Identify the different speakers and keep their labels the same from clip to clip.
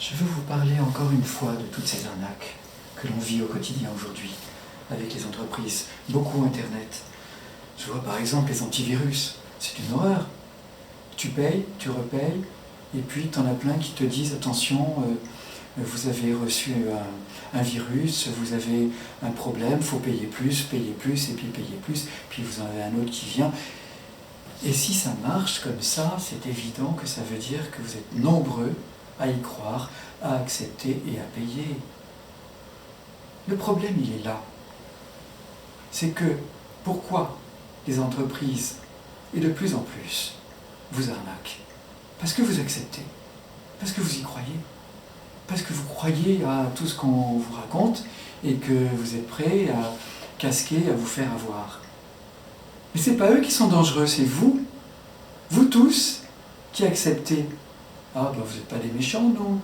Speaker 1: Je veux vous parler encore une fois de toutes ces arnaques que l'on vit au quotidien aujourd'hui avec les entreprises, beaucoup Internet. Je vois par exemple les antivirus, c'est une horreur. Tu payes, tu repayes, et puis tu en as plein qui te disent attention, vous avez reçu un virus, vous avez un problème, il faut payer plus, et puis payer plus, puis vous en avez un autre qui vient. Et si ça marche comme ça, c'est évident que ça veut dire que vous êtes nombreux à y croire, à accepter et à payer. Le problème, il est là. C'est que, pourquoi les entreprises, et de plus en plus, vous arnaquent? Parce que vous acceptez, parce que vous y croyez, parce que vous croyez à tout ce qu'on vous raconte et que vous êtes prêts à casquer, à vous faire avoir. Mais ce n'est pas eux qui sont dangereux, c'est vous tous, qui acceptez. Ah, ben vous n'êtes pas des méchants, non.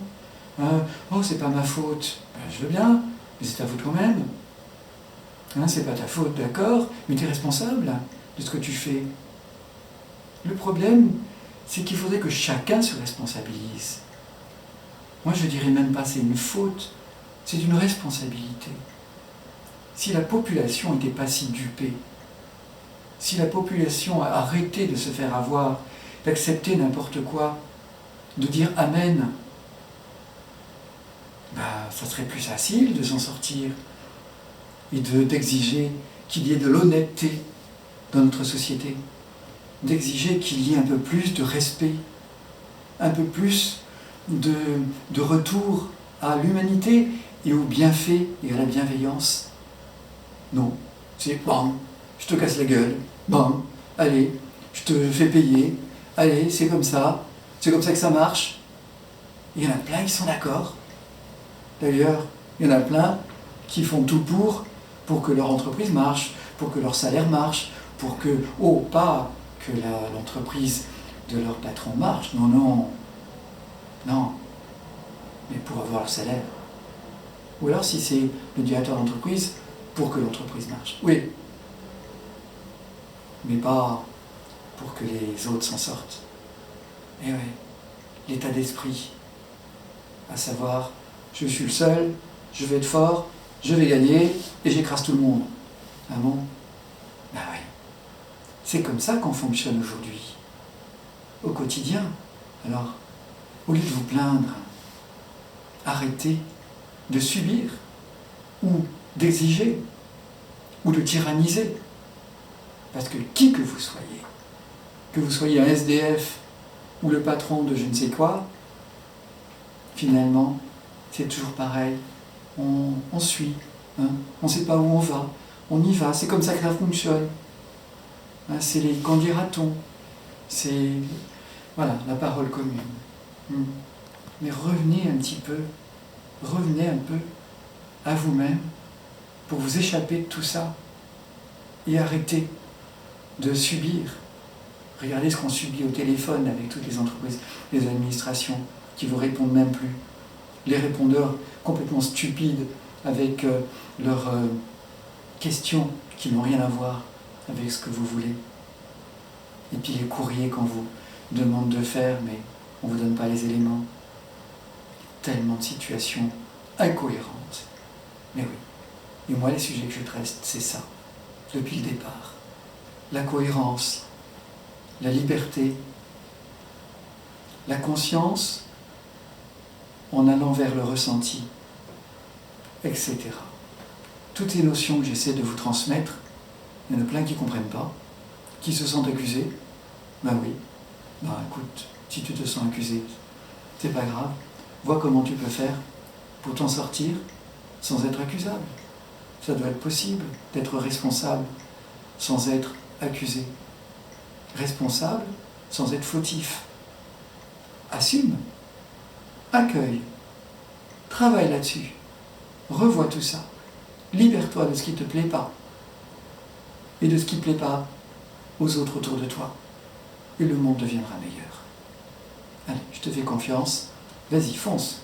Speaker 1: Oh, c'est pas ma faute. Ben, je veux bien, mais c'est ta faute quand même. C'est pas ta faute, d'accord, mais tu es responsable de ce que tu fais. Le problème, c'est qu'il faudrait que chacun se responsabilise. Moi, je dirais même pas c'est une faute, c'est une responsabilité. Si la population n'était pas si dupée, si la population a arrêté de se faire avoir, d'accepter n'importe quoi, de dire Amen, ça serait plus facile de s'en sortir et d'exiger qu'il y ait de l'honnêteté dans notre société, d'exiger qu'il y ait un peu plus de respect, un peu plus de retour à l'humanité et au bienfait et à la bienveillance. Non, c'est bon, je te casse la gueule, bon, allez, je te fais payer, allez, c'est comme ça que ça marche. Il y en a plein qui sont d'accord. D'ailleurs, il y en a plein qui font tout pour que leur entreprise marche, pour que leur salaire marche, pour que, pas que l'entreprise de leur patron marche, non, mais pour avoir leur salaire. Ou alors, si c'est le directeur d'entreprise, pour que l'entreprise marche. Oui, mais pas pour que les autres s'en sortent. Et oui, l'état d'esprit, à savoir, je suis le seul, je vais être fort, je vais gagner, et j'écrase tout le monde. Ah bon? Ben oui. C'est comme ça qu'on fonctionne aujourd'hui, au quotidien. Alors, au lieu de vous plaindre, arrêtez de subir, ou d'exiger, ou de tyranniser. Parce que qui que vous soyez un SDF, ou le patron de je ne sais quoi, finalement, c'est toujours pareil. On suit, on ne sait pas où on va, on y va, c'est comme ça que ça fonctionne. C'est les qu'en dira-t-on, c'est voilà, la parole commune. Mais revenez un peu à vous-même pour vous échapper de tout ça et arrêtez de subir. Regardez ce qu'on subit au téléphone avec toutes les entreprises, les administrations qui vous répondent même plus. Les répondeurs complètement stupides avec leurs questions qui n'ont rien à voir avec ce que vous voulez. Et puis les courriers qu'on vous demande de faire, mais on ne vous donne pas les éléments. Tellement de situations incohérentes. Mais oui. Et moi, les sujets que je traite, c'est ça, depuis le départ. La cohérence, la liberté, la conscience en allant vers le ressenti, etc. Toutes ces notions que j'essaie de vous transmettre, il y en a plein qui ne comprennent pas, qui se sentent accusés. Ben oui, écoute, si tu te sens accusé, c'est pas grave. Vois comment tu peux faire pour t'en sortir sans être accusable. Ça doit être possible d'être responsable sans être accusé. Responsable sans être fautif. Assume. Accueille. Travaille là-dessus. Revois tout ça. Libère-toi de ce qui ne te plaît pas. Et de ce qui ne plaît pas aux autres autour de toi. Et le monde deviendra meilleur. Allez, je te fais confiance. Vas-y, fonce.